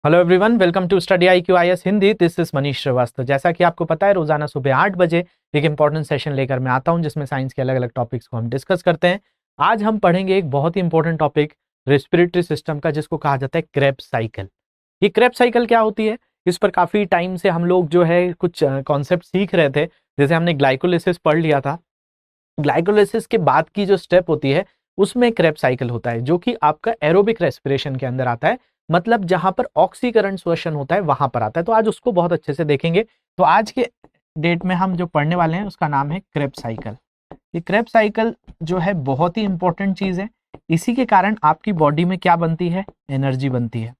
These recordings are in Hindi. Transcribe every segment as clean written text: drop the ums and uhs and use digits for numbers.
Hello everyone, welcome to study IQIS Hindi. This is Manish Shrivastava. जैसा कि आपको पता है, रोजाना सुबह 8 बजे एक इंपॉर्टेंट सेशन लेकर मैं आता हूं जिसमें साइंस के अलग अलग टॉपिक्स को हम डिस्कस करते हैं। आज हम पढ़ेंगे एक बहुत ही इंपॉर्टेंट टॉपिक रेस्पिरेटरी सिस्टम का, जिसको कहा जाता है क्रेब्स साइकिल। ये क्रेब्स साइकिल क्या होती है, इस पर काफी टाइम से हम लोग जो है कुछ कॉन्सेप्ट सीख रहे थे। जैसे हमने ग्लाइकोलिसिस पढ़ लिया था। ग्लाइकोलिसिस के बाद की जो स्टेप होती है उसमें क्रेब्स साइकिल होता है, जो कि आपका एरोबिक रेस्पिरेशन के अंदर आता है। मतलब जहां पर ऑक्सीकरण श्वसन होता है वहां पर आता है। तो आज उसको बहुत अच्छे से देखेंगे। तो आज के डेट में हम जो पढ़ने वाले हैं उसका नाम है क्रेब्स साइकिल। ये क्रेब्स साइकिल जो है बहुत ही इंपॉर्टेंट चीज है। इसी के कारण आपकी बॉडी में क्या बनती है, एनर्जी बनती है।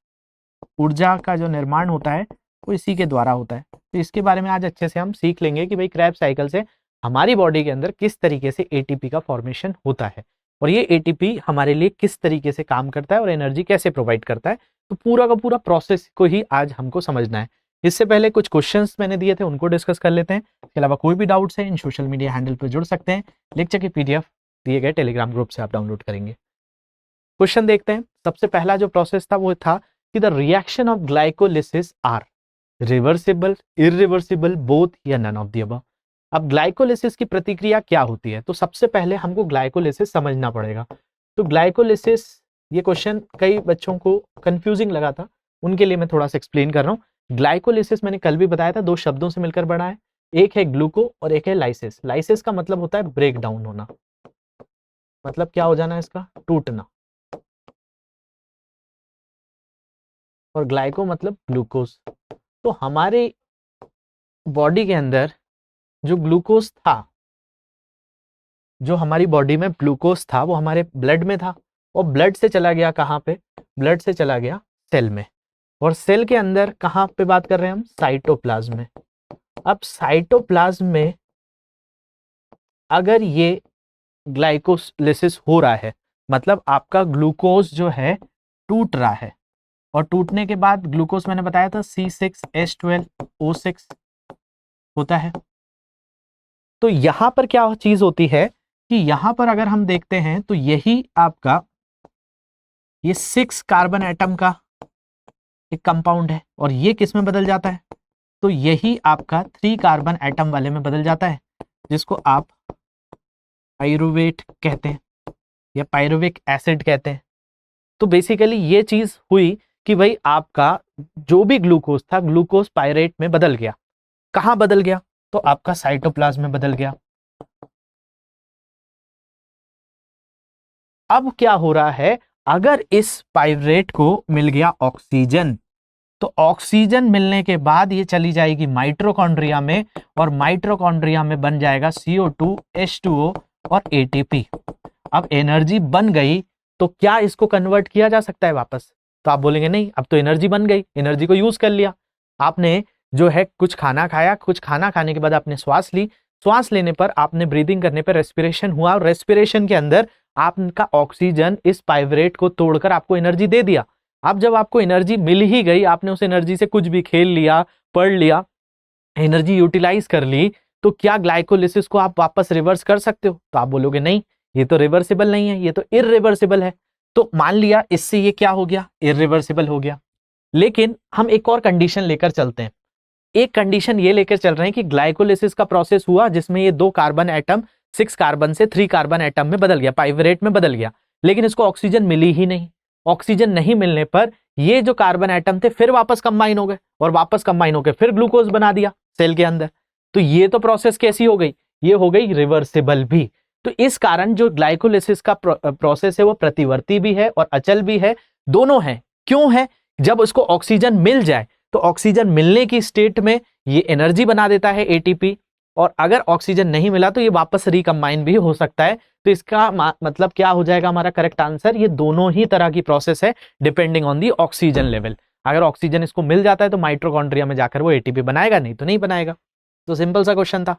ऊर्जा का जो निर्माण होता है वो इसी के द्वारा होता है। तो इसके बारे में आज अच्छे से हम सीख लेंगे कि भाई क्रेब्स साइकिल से हमारी बॉडी के अंदर किस तरीके से एटीपी का फॉर्मेशन होता है और ये एटीपी हमारे लिए किस तरीके से काम करता है और एनर्जी कैसे प्रोवाइड करता है। तो पूरा का पूरा प्रोसेस को ही आज हमको समझना है। इससे पहले कुछ क्वेश्चंस मैंने दिए थे, उनको डिस्कस कर लेते हैं। इसके अलावा कोई भी डाउट्स है इन सोशल मीडिया हैंडल पर जुड़ सकते हैं। लेक्चर की PDF दिए गए टेलीग्राम ग्रुप से आप डाउनलोड करेंगे। क्वेश्चन देखते हैं। सबसे पहला जो प्रोसेस था वो था कि the reaction of glycolysis are reversible, irreversible, both या नन ऑफ द अबव। अब ग्लाइकोलिसिस की प्रतिक्रिया क्या होती है, तो सबसे पहले हमको ग्लाइकोलिसिस समझना पड़ेगा। तो ग्लाइकोलिसिस, ये क्वेश्चन कई बच्चों को कंफ्यूजिंग लगा था, उनके लिए मैं थोड़ा सा एक्सप्लेन कर रहा हूँ। ग्लाइकोलिसिस मैंने कल भी बताया था, दो शब्दों से मिलकर बना है। एक है ग्लूको और एक है लाइसिस। लाइसिस का मतलब होता है ब्रेक डाउन होना, मतलब क्या हो जाना, इसका टूटना। और ग्लाइको मतलब ग्लूकोज। तो हमारे बॉडी के अंदर जो ग्लूकोज था, जो हमारी बॉडी में ग्लूकोज था वो हमारे ब्लड में था और ब्लड से चला गया कहाँ पे, ब्लड से चला गया सेल में। और सेल के अंदर कहाँ पे बात कर रहे हैं हम, साइटोप्लाज्म में। अब साइटोप्लाज्म में अगर ये ग्लाइकोलिसिस हो रहा है, मतलब आपका ग्लूकोज जो है टूट रहा है, और टूटने के बाद ग्लूकोज मैंने बताया था C6H12O6 होता है। तो यहां पर क्या चीज होती है कि यहां पर अगर हम देखते हैं तो यही आपका ये 6 कार्बन एटम का एक कंपाउंड है और ये किस में बदल जाता है, तो यही आपका 3 कार्बन एटम वाले में बदल जाता है, जिसको आप पाइरुवेट कहते हैं या पाइरुविक एसिड कहते हैं। तो बेसिकली ये चीज हुई कि भाई आपका जो भी ग्लूकोज था, ग्लूकोज पायरेट में बदल गया। कहां बदल गया, तो आपका साइटोप्लाज्म में बदल गया। अब क्या हो रहा है, अगर इस पाइरेट को मिल गया ऑक्सीजन, तो ऑक्सीजन मिलने के बाद ये चली जाएगी माइटोकॉन्ड्रिया में और माइटोकॉन्ड्रिया में बन जाएगा CO2 H2O और ATP। अब एनर्जी बन गई, तो क्या इसको कन्वर्ट किया जा सकता है वापस, तो आप बोलेंगे नहीं, अब तो एनर्जी बन गई, एनर्जी को यूज कर लिया। आपने जो है कुछ खाना खाया, कुछ खाना खाने के बाद आपने श्वास ली, श्वास लेने पर आपने ब्रीदिंग करने पर रेस्पिरेशन हुआ और रेस्पिरेशन के अंदर आपका ऑक्सीजन इस पाइरेट को तोड़कर आपको एनर्जी दे दिया। अब जब आपको एनर्जी मिल ही गई, आपने उस एनर्जी से कुछ भी खेल लिया, पढ़ लिया, एनर्जी यूटिलाइज कर ली, तो क्या ग्लाइकोलिसिस को आप वापस रिवर्स कर सकते हो, तो आप बोलोगे नहीं, ये तो रिवर्सिबल नहीं है, ये तो इरिवर्सिबल है। तो मान लिया इससे ये क्या हो गया, इरिवर्सिबल हो गया। लेकिन हम एक और कंडीशन लेकर चलते हैं। एक कंडीशन ये लेकर चल रहे हैं कि ग्लाइकोलिसिस का प्रोसेस हुआ जिसमें ये 2 कार्बन एटम 6 कार्बन से 3 कार्बन एटम में बदल गया, पाइरेट में बदल गया, लेकिन इसको ऑक्सीजन मिली ही नहीं। ऑक्सीजन नहीं मिलने पर ये जो कार्बन एटम थे फिर वापस कंबाइन हो गए और वापस कंबाइन होकर फिर ग्लूकोज बना दिया सेल के अंदर। तो ये तो प्रोसेस कैसी हो गई, ये हो गई रिवर्सिबल भी। तो इस कारण जो ग्लाइकोलिसिस का प्रोसेस है वो प्रतिवर्ती भी है और अचल भी है, दोनों है। क्यों है, जब उसको ऑक्सीजन मिल जाए तो ऑक्सीजन मिलने की स्टेट में ये एनर्जी बना देता है ATP, और अगर ऑक्सीजन नहीं मिला तो ये वापस रिकंबाइन भी हो सकता है। तो इसका मतलब क्या हो जाएगा हमारा करेक्ट आंसर, ये दोनों ही तरह की प्रोसेस है depending on the oxygen level. अगर ऑक्सीजन इसको मिल जाता है तो माइटोकॉन्ड्रिया में जाकर वो ATP बनाएगा, नहीं तो नहीं बनाएगा। तो सिंपल सा क्वेश्चन था।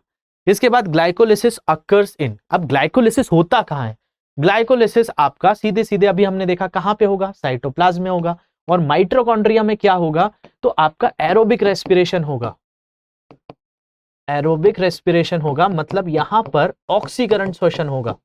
इसके बाद ग्लाइकोलिसिस अकर्स इन। अब ग्लाइकोलिसिस होता कहां है, ग्लाइकोलिसिस आपका सीधे सीधे अभी हमने देखा कहां पे होगा, साइटोप्लाज्म में होगा। और माइटोकॉन्ड्रिया में क्या होगा, तो आपका एरोबिक रेस्पिरेशन होगा। एरोबिक रेस्पिरेशन होगा मतलब यहां पर ऑक्सीकरण श्वसन होगा।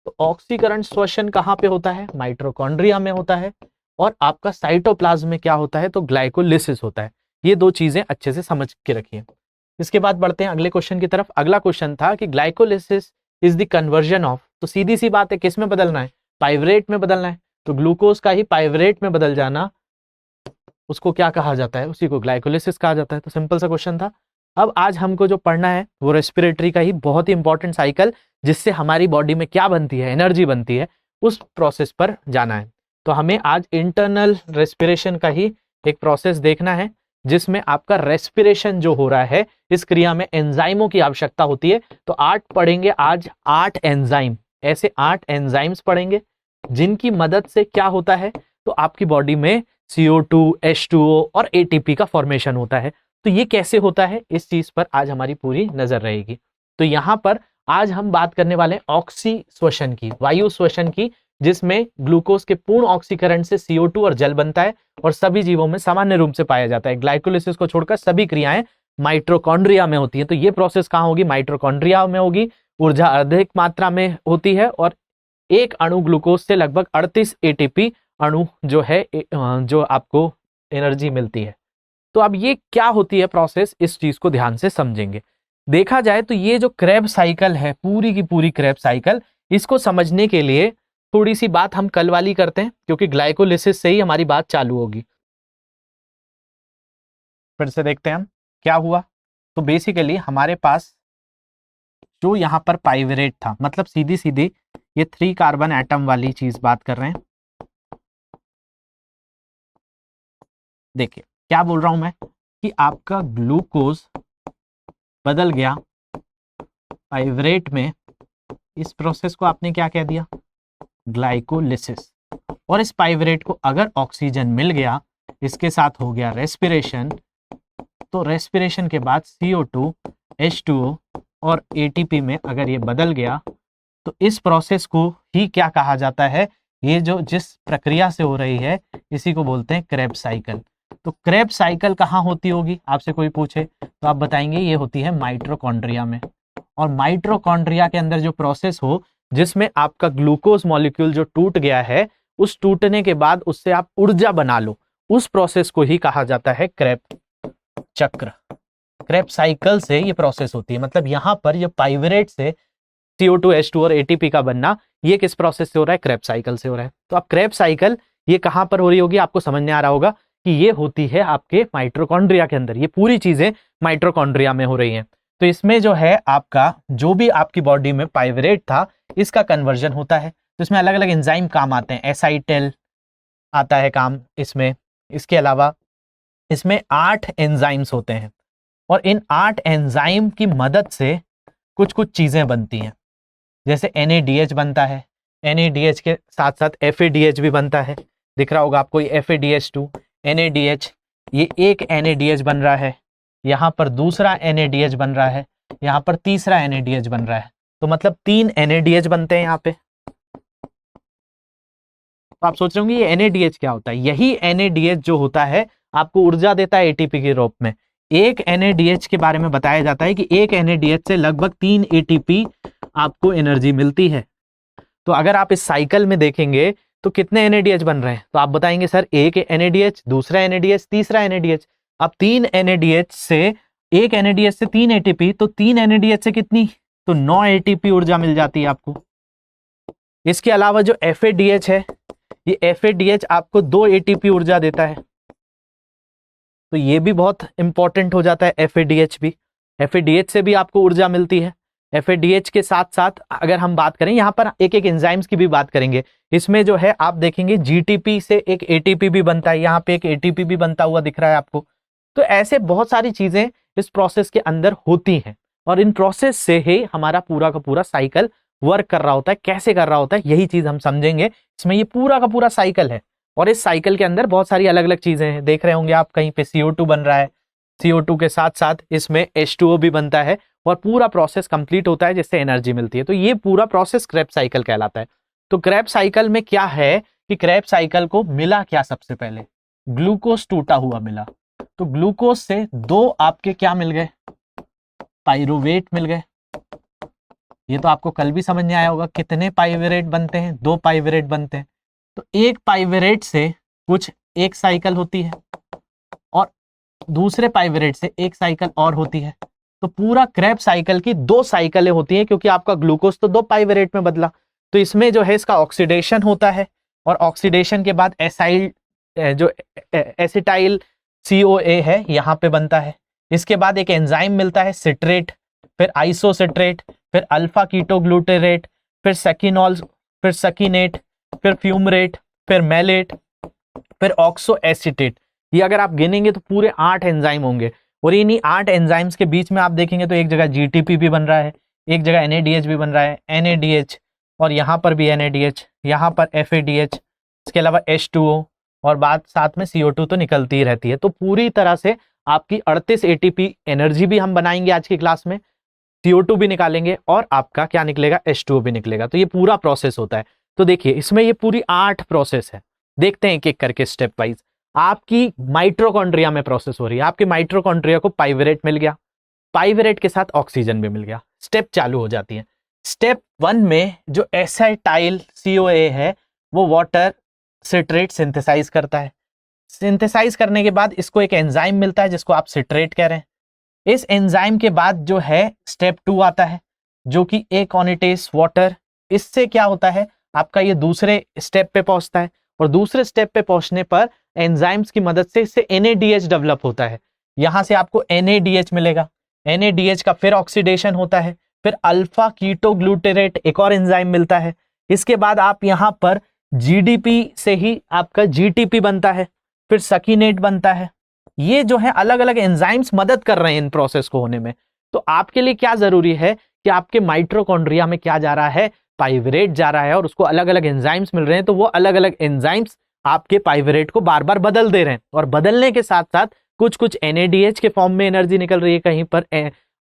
तो ऑक्सीकरण श्वसन कहाँ पे होता है? माइटोकॉन्ड्रिया में होता है। और आपका साइटोप्लाज्म में क्या होता है? तो ग्लाइकोलिसिस होता है। ये दो चीजें अच्छे से समझ के रखिए। इसके बाद बढ़ते हैं अगले क्वेश्चन की तरफ। अगला क्वेश्चन था कि glycolysis is the conversion of, तो सीधी सी बात है किस में बदलना है? पाइवरेट में बदलना है। तो ग्लूकोज का ही पाइवरेट में बदल जाना, उसको क्या कहा जाता है? उसी को ग्लाइकोलिसिस कहा जाता है। तो सिंपल सा क्वेश्चन था। अब आज हमको जो पढ़ना है वो रेस्पिरेटरी का ही बहुत ही इंपॉर्टेंट साइकिल, जिससे हमारी बॉडी में क्या बनती है, एनर्जी बनती है, उस प्रोसेस पर जाना है। तो हमें आज इंटरनल रेस्पिरेशन का ही एक प्रोसेस देखना है, जिसमें आपका रेस्पिरेशन जो हो रहा है, इस क्रिया में एंजाइमों की आवश्यकता होती है। तो 8 पढ़ेंगे आज, 8 एंजाइम, ऐसे 8 एंजाइम्स पढ़ेंगे जिनकी मदद से क्या होता है? तो आपकी बॉडी में CO2, H2O और ATP का फॉर्मेशन होता है। तो ये कैसे होता है, इस चीज पर आज हमारी पूरी नजर रहेगी। तो यहां पर आज हम बात करने वाले हैं ऑक्सी श्वसन की, वायु श्वसन की, जिसमें ग्लूकोज के पूर्ण ऑक्सीकरण से CO2 और जल बनता है और सभी जीवों में सामान्य रूप से पाया जाता है। ग्लाइकोलिसिस को छोड़कर सभी क्रियाएं माइटोकॉन्ड्रिया में होती है। तो ये प्रोसेस कहां होगी? माइटोकॉन्ड्रिया में होगी। ऊर्जा अधिक मात्रा में होती है और एक अणु ग्लूकोज से लगभग 38 ATP अणु जो है, जो आपको एनर्जी मिलती है। तो अब ये क्या होती है प्रोसेस, इस चीज को ध्यान से समझेंगे। देखा जाए तो ये जो क्रेब साइकिल है, पूरी की पूरी क्रेब साइकिल, इसको समझने के लिए थोड़ी सी बात हम कल वाली करते हैं, क्योंकि ग्लाइकोलिसिस से ही हमारी बात चालू होगी। फिर से देखते हैं हम क्या हुआ। तो बेसिकली हमारे पास जो यहाँ पर पाइवरेट था, मतलब सीधी सीधी ये 3 कार्बन एटम वाली चीज बात कर रहे हैं। देखिए क्या बोल रहा हूं मैं, कि आपका ग्लूकोज बदल गया पाइवरेट में। इस प्रोसेस को आपने क्या कह दिया? ग्लाइकोलिसिस। और इस पाइवरेट को अगर ऑक्सीजन मिल गया, इसके साथ हो गया रेस्पिरेशन। तो रेस्पिरेशन के बाद CO2, H2O और ATP में अगर ये बदल गया, तो इस प्रोसेस को ही क्या कहा जाता है? ये जो जिस प्रक्रिया से हो रही है, इसी को बोलते हैं क्रेब साइकिल। तो क्रेब साइकिल कहाँ होती होगी? आपसे कोई पूछे तो आप बताएंगे ये होती है माइटोकॉन्ड्रिया में। और माइटोकॉन्ड्रिया के अंदर जो प्रोसेस हो, जिसमें आपका ग्लूकोज मॉलिक्यूल जो टूट गया है, उस टूटने के बाद उससे आप ऊर्जा बना लो, उस प्रोसेस को ही कहा जाता है क्रेब चक्र। क्रेब साइकिल से ये प्रोसेस होती है। मतलब यहाँ पर ये पाइवरेट से CO2, H2 और ATP का बनना, ये किस प्रोसेस से हो रहा है? क्रेब साइकिल से हो रहा है। तो अब क्रेब साइकिल ये कहां पर हो रही होगी? आपको समझ में आ रहा होगा कि ये होती है आपके माइटोकॉन्ड्रिया के अंदर। ये पूरी चीजें माइटोकॉन्ड्रिया में हो रही हैं। तो इसमें जो है आपका, जो भी आपकी बॉडी में पाइवरेट था, इसका कन्वर्जन होता है। तो इसमें अलग अलग एंजाइम काम आते हैं। एसाइटेल आता है काम इसमें। इसके अलावा इसमें 8 एंजाइम्स होते हैं और इन 8 एंजाइम की मदद से कुछ कुछ चीजें बनती हैं। जैसे NADH बनता है, NADH के साथ साथ FADH भी बनता है। दिख रहा होगा आपको ये FADH2, NADH, ये एक NADH बन रहा है, यहाँ पर दूसरा NADH बन रहा है, यहाँ पर तीसरा NADH बन रहा है। तो मतलब 3 NADH बनते हैं यहाँ पे। तो आप सोच रहे होंगे ये NADH क्या होता है? यही NADH जो होता है आपको ऊर्जा देता है ATP के रूप में। एक NADH के बारे में बताया जाता है कि एक NADH से लगभग 3 ATP आपको एनर्जी मिलती है। तो अगर आप इस साइकिल में देखेंगे तो कितने NADH बन रहे हैं? तो आप बताएंगे सर एक NADH, दूसरा NADH, तीसरा NADH। अब 3 NADH से, एक NADH से 3 ATP, तो 3 NADH से कितनी? तो 9 ATP ऊर्जा मिल जाती है आपको। इसके अलावा जो FADH है, ये FADH आपको 2 ATP ऊर्जा देता है। तो ये भी बहुत इंपॉर्टेंट हो जाता है FADH भी। FADH से भी आपको ऊर्जा मिलती है। FADH के साथ साथ अगर हम बात करें, यहाँ पर एक एक एंजाइम्स की भी बात करेंगे। इसमें जो है आप देखेंगे GTP से एक ATP भी बनता है, यहाँ पे एक ATP भी बनता हुआ दिख रहा है आपको। तो ऐसे बहुत सारी चीजें इस प्रोसेस के अंदर होती हैं और इन प्रोसेस से ही हमारा पूरा का पूरा साइकिल वर्क कर रहा होता है। कैसे कर रहा होता है, यही चीज हम समझेंगे। इसमें ये पूरा का पूरा साइकिल है और इस साइकिल के अंदर बहुत सारी अलग अलग चीजें हैं। देख रहे होंगे आप, कहीं पे CO2 बन रहा है, CO2 के साथ साथ इसमें H2O भी बनता है और पूरा प्रोसेस कंप्लीट होता है, जिससे एनर्जी मिलती है। तो ये पूरा प्रोसेस क्रेब साइकिल कहलाता है। तो क्रेब साइकिल में क्या है कि क्रेब साइकिल को मिला क्या? सबसे पहले ग्लूकोज टूटा हुआ मिला। तो ग्लूकोज से 2 आपके क्या मिल गए? पाइरुवेट मिल गए। ये तो आपको कल भी समझ में आया होगा, कितने पाइवरेट बनते हैं, 2 पाइवरेट बनते हैं। तो एक पाइवरेट से कुछ एक साइकिल होती है और दूसरे पाइवरेट से एक साइकिल और होती है। तो पूरा क्रेब्स साइकिल की 2 साइकिलें होती हैं, क्योंकि आपका ग्लूकोज तो 2 पाइवरेट में बदला। तो इसमें जो है इसका ऑक्सीडेशन होता है और ऑक्सीडेशन के बाद एसाइल जो एसिटाइल COA है यहाँ पे बनता है। इसके बाद एक एंजाइम मिलता है सिट्रेट, फिर आइसोसिट्रेट, फिर अल्फा कीटोग्लूटेरेट, फिर सेकिनॉल, फिर सकीनेट, फिर फ्यूमरेट, फिर मैलेट, फिर ऑक्सो एसिटेट। ये अगर आप गिनेंगे तो पूरे 8 एंजाइम होंगे। और इन्हीं 8 एंजाइम्स के बीच में आप देखेंगे तो एक जगह GTP भी बन रहा है, एक जगह NADH भी बन रहा है, NADH, और यहाँ पर भी NADH, यहाँ पर FADH, इसके अलावा H2O, और बाद साथ में CO2 तो निकलती ही रहती है। तो पूरी तरह से आपकी 38 ATP एनर्जी भी हम बनाएंगे आज की क्लास में, CO2 भी निकालेंगे और आपका क्या निकलेगा, H2O भी निकलेगा। तो ये पूरा प्रोसेस होता है। तो देखिए इसमें ये पूरी 8 प्रोसेस है, देखते हैं एक एक करके स्टेप वाइज। आपकी माइट्रोकॉन्ड्रिया में प्रोसेस हो रही है, आपके माइट्रोकॉन्ड्रिया को पाइवरेट मिल गया, पाइवरेट के साथ ऑक्सीजन भी मिल गया, स्टेप चालू हो जाती है। स्टेप 1 में जो एसाइटाइल COA है वो वाटर सिट्रेट सिंथेसाइज करता है। सिंथेसाइज करने के बाद इसको एक एंजाइम मिलता है जिसको आप सिट्रेट कह रहे हैं। इस एंजाइम के बाद जो है स्टेप 2 आता है जो कि एकोनिटेस वाटर। इससे क्या होता है, आपका ये दूसरे स्टेप पे पहुंचता है और दूसरे स्टेप पे पहुंचने पर एंजाइम्स की मदद से इससे NADH डेवलप होता है। यहां से आपको NADH मिलेगा, NADH का फिर ऑक्सीडेशन होता है, फिर अल्फा कीटोग्लूटेरेट एक और एंजाइम मिलता है। इसके बाद आप यहां पर GDP से ही आपका GTP बनता है, फिर सकीनेट बनता है। ये जो है अलग अलग एंजाइम्स मदद कर रहे हैं इन प्रोसेस को होने में। तो आपके लिए क्या जरूरी है कि आपके माइट्रोकॉन्ड्रिया में क्या जा रहा है, पाइवरेट जा रहा है और उसको अलग अलग एंजाइम्स मिल रहे हैं। तो वो अलग अलग एंजाइम्स आपके पाइवरेट को बार बार बदल दे रहे हैं और बदलने के साथ साथ कुछ कुछ NADH के फॉर्म में एनर्जी निकल रही है, कहीं पर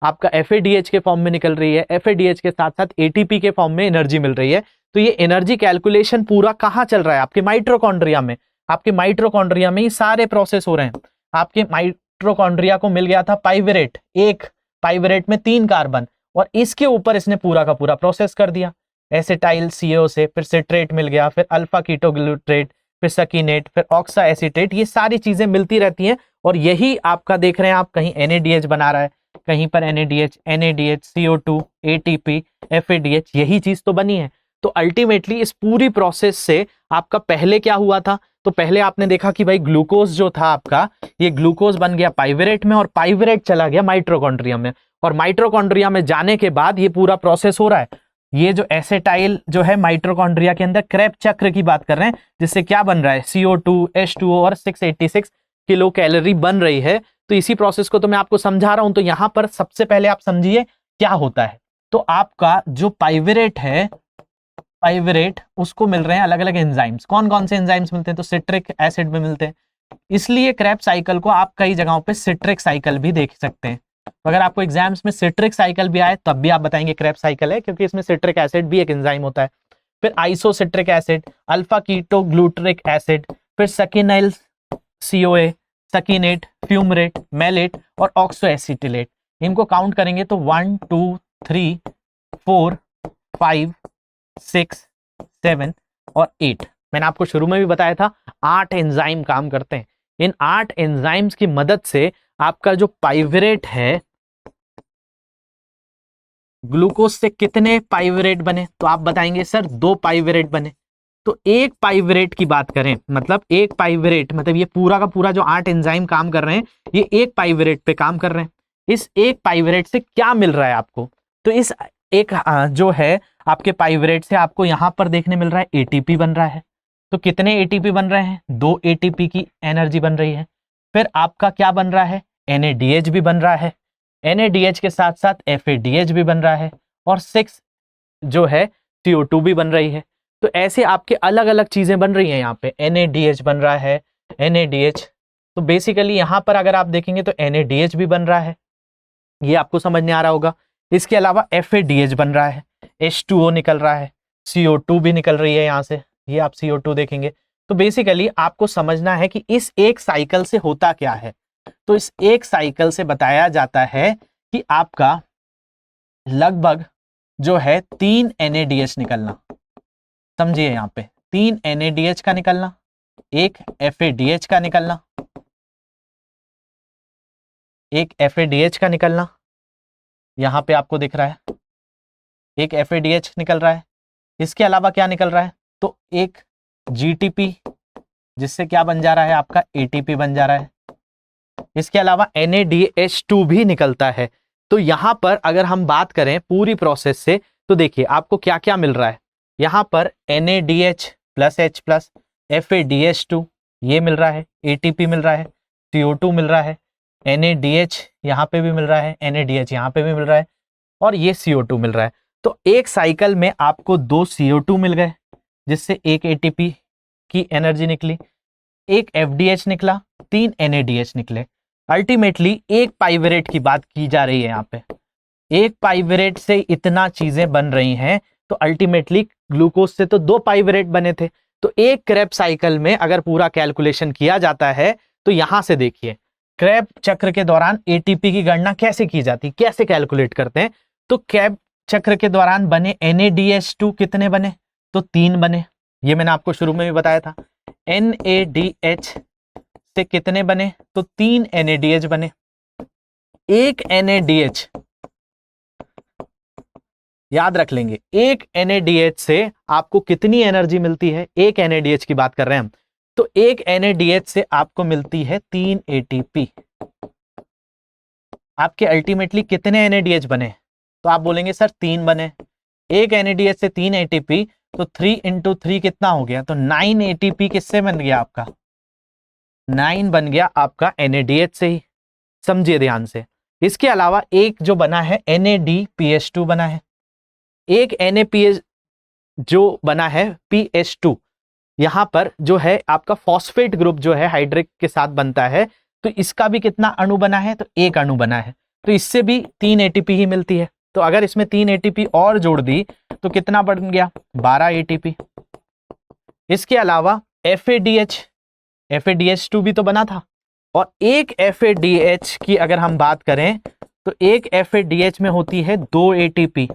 आपका FADH के फॉर्म में निकल रही है, FADH के साथ साथ ATP के फॉर्म में एनर्जी मिल रही है। तो ये एनर्जी कैलकुलेशन पूरा कहाँ चल रहा है, आपके माइट्रोकॉन्ड्रिया में। आपके माइट्रोकॉन्ड्रिया में ये सारे प्रोसेस हो रहे हैं। आपके माइट्रोकॉन्ड्रिया को मिल गया था पाइवरेट, एक पाइवरेट में 3 कार्बन, और इसके ऊपर इसने पूरा का पूरा प्रोसेस कर दिया एसिटाइल CO से, फिर सिट्रेट मिल गया, फिर अल्फा कीटोग्लूटेरेट, फिर सकीनेट, फिर ऑक्सा एसिटेट। ये सारी चीजें मिलती रहती हैं और यही आपका देख रहे हैं आप, कहीं NADH बना रहा है, कहीं पर NADH, CO2, ATP, FADH, यही चीज तो बनी है। तो अल्टीमेटली इस पूरी प्रोसेस से आपका पहले क्या हुआ था, तो पहले आपने देखा कि भाई ग्लूकोज जो था आपका, ये ग्लूकोज बन गया पाइवरेट में और पाइवरेट चला गया माइट्रोकॉन्ड्रिया में, और माइट्रोकॉन्ड्रिया में जाने के बाद ये पूरा प्रोसेस हो रहा है। ये जो एसिटाइल जो है माइट्रोकॉन्ड्रिया के अंदर क्रेब चक्र की बात कर रहे हैं, जिससे क्या बन रहा है, CO2, H2O और 686 किलो कैलोरी बन रही है। तो इसी प्रोसेस को तो मैं आपको समझा रहा हूं। तो यहां पर सबसे पहले आप समझिए क्या होता है। तो आपका जो पाइवरेट है, पाइवरेट, उसको मिल रहे हैं अलग अलग एंजाइम्स। कौन कौन से एंजाइम्स मिलते हैं, तो सिट्रिक एसिड में मिलते हैं। इसलिए क्रेब्स साइकिल को आप कई जगहों पे सिट्रिक साइकिल भी देख सकते हैं। तो अगर आपको एग्जाम्स में सिट्रिक साइकिल भी आए तब भी आप बताएंगे क्रेब्स साइकिल है, क्योंकि इसमें सिट्रिक एसिड भी एक एंजाइम होता है। फिर isocitric acid, alpha ketoglutaric acid, फिर सकीनाइल COA, सकीनेट, फ्यूमरेट, मैलेट और ऑक्सो एसिटिलेट। इनको काउंट करेंगे तो 1 2 3 4 5 6 7 और 8। मैंने आपको शुरू में भी बताया था 8 एंजाइम काम करते हैं। इन 8 एंजाइम्स की मदद से आपका जो पाइवरेट है, ग्लूकोज से कितने पाइवरेट बने, तो आप बताएंगे सर 2 पाइवरेट बने। तो एक पाइवरेट की बात करें, मतलब एक पाइवरेट, मतलब ये पूरा का पूरा जो 8 एंजाइम काम कर रहे हैं, ये एक पाइवरेट पे काम कर रहे हैं। इस एक पाइवरेट से क्या मिल रहा है आपको, तो इस एक जो है आपके पाइवरेट से आपको यहां पर देखने मिल रहा है ATP बन रहा है। तो कितने ATP बन रहे हैं, 2 ATP की एनर्जी बन रही है। फिर आपका क्या बन रहा है, NADH भी बन रहा है, NADH के साथ साथ FADH भी बन रहा है, और 6 जो है CO2 भी बन रही है। तो ऐसे आपके अलग अलग चीजें बन रही हैं। यहाँ पे NADH बन रहा है, NADH। तो बेसिकली यहाँ पर अगर आप देखेंगे तो NADH भी बन रहा है, ये आपको समझ में आ रहा होगा। इसके अलावा FADH बन रहा है, H2O निकल रहा है, CO2 भी निकल रही है यहाँ से, ये आप CO2 देखेंगे। तो बेसिकली आपको समझना है कि इस एक साइकिल से होता क्या है। तो इस एक साइकिल से बताया जाता है कि आपका लगभग जो है 3 NADH निकलना, समझिए यहाँ पे 3 NADH का निकलना, एक FADH का निकलना, एक FADH का निकलना, यहाँ पे आपको दिख रहा है एक FADH निकल रहा है। इसके अलावा क्या निकल रहा है, तो एक GTP, जिससे क्या बन जा रहा है आपका ATP बन जा रहा है। इसके अलावा NADH2 भी निकलता है। तो यहां पर अगर हम बात करें पूरी प्रोसेस से, तो देखिए आपको क्या क्या मिल रहा है। यहां पर NADH plus H plus FADH2 ये मिल रहा है, ATP मिल रहा है, CO2 मिल रहा है, NADH यहाँ पे भी मिल रहा है, NADH यहाँ पे भी मिल रहा है, और ये CO2 मिल रहा है। तो एक साइकिल में आपको 2 CO2 मिल गए, जिससे एक ATP की एनर्जी निकली, एक FDH निकला, 3 NADH निकले। अल्टीमेटली एक पाइवरेट की बात की जा रही है यहाँ पे, एक पाइवरेट से इतना चीजें बन रही हैं। तो अल्टीमेटली ग्लूकोज से तो 2 पाइवरेट बने थे। तो एक क्रेब साइकिल में अगर पूरा कैलकुलेशन किया जाता है, तो यहां से देखिए क्रेब चक्र के दौरान ATP की गणना कैसे की जाती, कैसे कैलकुलेट करते हैं। तो क्रेब चक्र के दौरान बने NADH2 कितने बने, तो 3 बने, ये मैंने आपको शुरू में भी बताया था। NADH से कितने बने, तो 3 NADH बने। एक NADH याद रख लेंगे, एक NADH से आपको कितनी एनर्जी मिलती है, एक NADH की बात कर रहे हैं हम, तो एक NADH से आपको मिलती है 3 ATP। आपके अल्टीमेटली कितने NADH बने, तो आप बोलेंगे सर 3 बने। एक NADH से 3 ATP, तो 3 × 3 कितना हो गया, तो 9 ATP किससे बन गया आपका, 9 बन गया आपका NADH से ही, समझिए ध्यान से। इसके अलावा एक जो बना है NADPH2 बना है, एक NAPH जो बना है PH2, यहां पर जो है आपका फॉस्फेट ग्रुप जो है हाइड्रिक के साथ बनता है, तो इसका भी कितना अणु बना है, तो एक अणु बना है, तो इससे भी 3 ATP ही मिलती है। तो अगर इसमें 3 ATP और जोड़ दी तो कितना बन गया, 12 ATP। इसके अलावा FADH2 भी तो बना था, और एक FADH की अगर हम बात करें, तो एक FADH में होती है 2 ATP।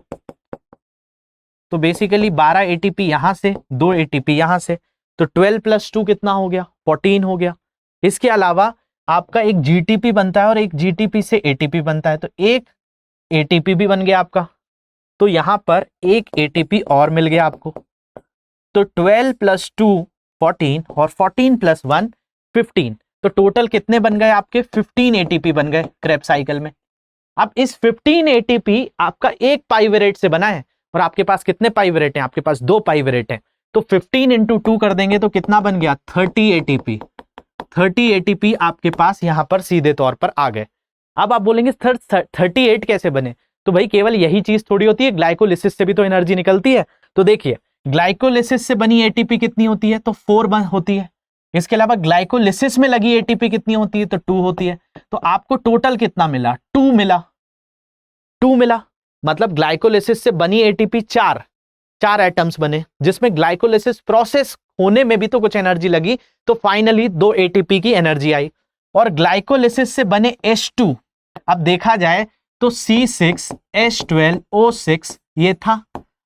तो बेसिकली 12 ATP यहां से, 2 ATP यहां से, तो 12 + 2 कितना हो गया, 14 हो गया। इसके अलावा आपका एक GTP बनता है और एक GTP से ATP बनता है, तो एक ATP भी बन गया आपका। तो यहां पर एक ATP और मिल गया आपको। तो 12 + 2 14 और 14 + 1 15, तो टोटल कितने बन गए आपके, 15 ATP बन गए क्रेब साइकिल में। अब इस 15 ATP आपका एक पाइवरेट से बना है, और आपके पास कितने पाइवरेट हैं, आपके पास 2 पाइवरेट हैं, तो 15 × 2 कर देंगे तो कितना बन गया, 30 ATP। 30 ATP आपके पास यहां पर सीधे तौर पर आ गए। अब आप बोलेंगे 38 कैसे बने, तो भाई केवल यही चीज थोड़ी होती है, ग्लाइकोलिसिस से भी तो एनर्जी निकलती है। तो देखिए ग्लाइकोलिसिस से बनी ATP कितनी होती है, तो 4 होती है। इसके अलावा ग्लाइकोलिसिस में लगी ATP कितनी होती है, तो 2 होती है। तो आपको टोटल कितना मिला, 2 मिला, 2 मिला। मतलब ग्लाइकोलिसिस से बनी ATP 4 एटम्स बने, जिसमें ग्लाइकोलिसिस प्रोसेस होने में भी तो कुछ एनर्जी लगी, तो फाइनली 2 ATP की एनर्जी आई। और ग्लाइकोलिसिस से बने H2, अब देखा जाए तो C6H12O6 ये था।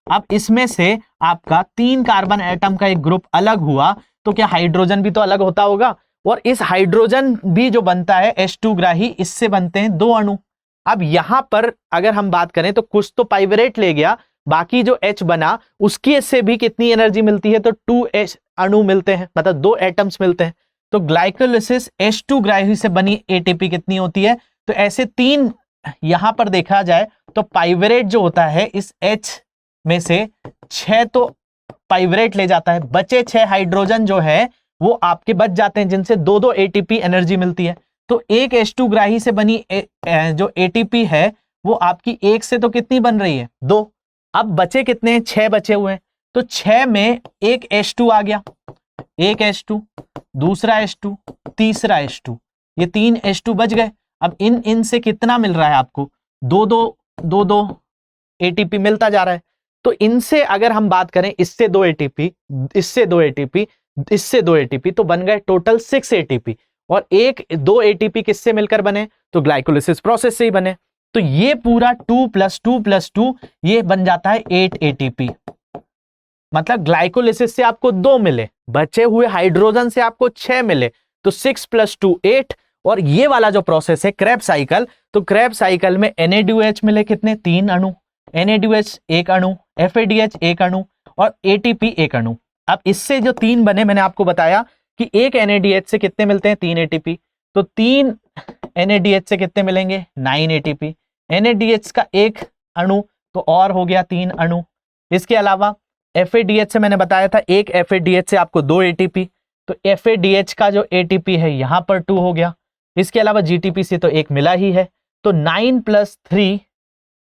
अब इसमें से आपका 3 कार्बन एटम का एक ग्रुप अलग हुआ, तो क्या हाइड्रोजन भी तो अलग होता होगा, और इस हाइड्रोजन भी जो बनता है H2 ग्राही, इससे बनते हैं 2 अणु। अब यहां पर अगर हम बात करें तो कुछ तो पाइवरेट ले गया, बाकी जो H बना उसकी से भी कितनी एनर्जी मिलती है, तो 2 अणु मिलते हैं, मतलब 2 एटम्स मिलते हैं। तो ग्लाइकोलिसिस H2 ग्राही से बनी ATP कितनी होती है, तो ऐसे 3 यहां पर देखा जाए तो पाइवरेट जो होता है इस H में से 6 तो पाइवरेट ले जाता है, बचे 6 हाइड्रोजन जो है वो आपके बच जाते हैं, जिनसे 2-2 ATP एनर्जी मिलती है। तो एक H2 ग्राही से बनी जो ATP है वो आपकी एक से तो कितनी बन रही है, 2। अब बचे कितने हैं, 6 बचे हुए हैं। तो 6 में एक H2 आ गया, एक H2, दूसरा H2, तीसरा H2, ये 3 H2 बच गए। अब इन से कितना मिल रहा है आपको, 2-2 ATP मिलता जा रहा है। तो इनसे अगर हम बात करें, इससे 2 ATP, इससे 2 ATP, इससे 2 ATP, तो बन गए टोटल 6 ATP। और 2 ATP किससे मिलकर बने, तो ग्लाइकोलिसिस प्रोसेस से ही बने। तो ये पूरा 2 + 2 + 2 ये बन जाता है 8 ATP। मतलब ग्लाइकोलिसिस से आपको 2 मिले, बचे हुए हाइड्रोजन से आपको 6 मिले, तो 6 + 2 8। और ये वाला जो प्रोसेस है क्रेब्स साइकिल, तो क्रेब्स साइकिल में NADOH मिले कितने, 3 अणु, NADOH 1 अणु, FADH 1 अणु और ATP 1 अणु। अब इससे जो 3 बने, मैंने आपको बताया कि एक NADH से कितने मिलते हैं, 3 ATP, तो 3 NADH से कितने मिलेंगे, 9 ATP। NADH का एक अणु तो और हो गया 3 अणु। इसके अलावा FADH से मैंने बताया था, एक FADH से आपको 2 ATP, तो FADH का जो ATP है यहां पर 2 हो गया। इसके अलावा GTP से तो एक मिला ही है, तो 9 + 3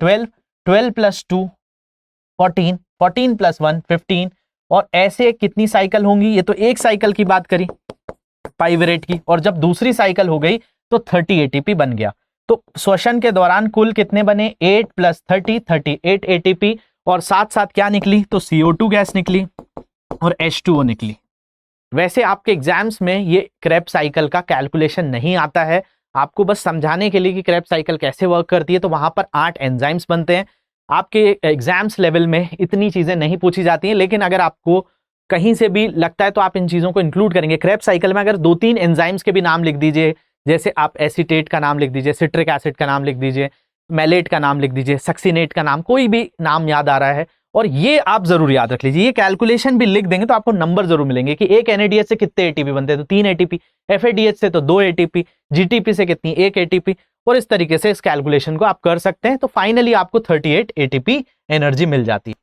12, 12 + 2 14, 14 + 1 15। और ऐसे कितनी साइकिल होंगी, ये तो एक साइकिल की बात करी पाइवरेट की, और जब दूसरी साइकिल हो गई तो 30 ATP बन गया। तो श्वसन के दौरान कुल कितने बने, 8 + 30 38 ATP। और साथ साथ क्या निकली, तो CO2 गैस निकली और H2O निकली। वैसे आपके एग्जाम्स में ये क्रेब्स साइकिल का कैलकुलेशन नहीं आता है, आपको बस समझाने के लिए कि क्रेब्स साइकिल कैसे वर्क करती है। तो वहां पर 8 एंजाइम्स बनते हैं। आपके एग्जाम्स लेवल में इतनी चीजें नहीं पूछी जाती हैं, लेकिन अगर आपको कहीं से भी लगता है तो आप इन चीजों को इंक्लूड करेंगे। क्रेब्स साइकिल में अगर 2-3 एंजाइम्स के भी नाम लिख दीजिए, जैसे आप एसीटेट का नाम लिख दीजिए, सिट्रिक एसिड का नाम लिख दीजिए, मैलेट का नाम लिख दीजिए, सक्सिनेट का नाम, कोई भी नाम याद आ रहा है, और ये आप जरूर याद रख लीजिए। ये कैलकुलेशन भी लिख देंगे तो आपको नंबर जरूर मिलेंगे कि एक NADH से कितने ATP बनते हैं, तो 3 ATP, FADH से तो 2 ATP, GTP से कितनी, 1 ATP। और इस तरीके से इस कैलकुलेशन को आप कर सकते हैं। तो फाइनली आपको 38 ATP एनर्जी मिल जाती है।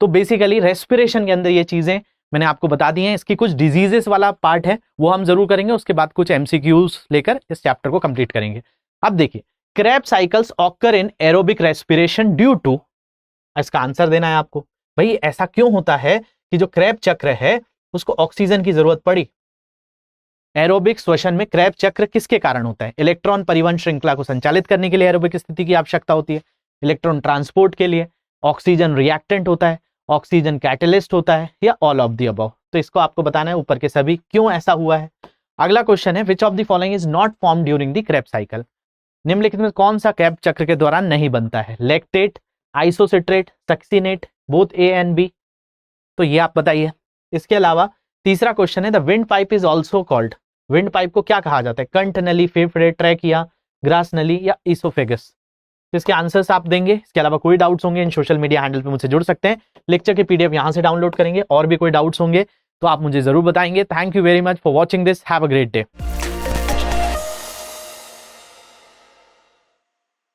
तो बेसिकली रेस्पिरेशन के अंदर ये चीजें मैंने आपको बता दी हैं। इसकी कुछ डिजीजेस वाला पार्ट है वो हम जरूर करेंगे, उसके बाद कुछ MCQs लेकर इस चैप्टर को कंप्लीट करेंगे। अब देखिए, Krebs cycles occur in aerobic respiration due to, इसका आंसर देना है आपको। भाई ऐसा क्यों होता है कि जो क्रेब चक्र है उसको ऑक्सीजन की जरूरत पड़ी। एरोबिक श्वसन में क्रेब चक्र किसके कारण होता है, इलेक्ट्रॉन परिवहन श्रृंखला को संचालित करने के लिए एरोबिक स्थिति की आवश्यकता होती है, इलेक्ट्रॉन ट्रांसपोर्ट के लिए, ऑक्सीजन रिएक्टेंट होता है, ऑक्सीजन कैटलिस्ट होता है, या ऑल ऑफ द अबव। तो इसको आपको बताना है ऊपर के सभी क्यों ऐसा हुआ है। अगला क्वेश्चन है, which of the following is not form during the Krebs cycle. निम्नलिखित में कौन सा क्रेब चक्र के दौरान नहीं बनता है, lactate, isocitrate, succinate, both A and B। तो ये आप बताइए। इसके अलावा तीसरा क्वेश्चन है, the wind pipe is also called, wind pipe को क्या कहा जाता है, कंठ नली, फेफड़े, ट्रैकिया, ग्रास नली या इसोफेगस। तो इसके आंसर्स आप देंगे। इसके अलावा कोई डाउट्स होंगे इन सोशल मीडिया हैंडल पे मुझसे जुड़ सकते हैं। लेक्चर की PDF यहां से डाउनलोड करेंगे, और भी कोई डाउट्स होंगे तो आप मुझे जरूर बताएंगे। Thank you very much for watching this, have a great day.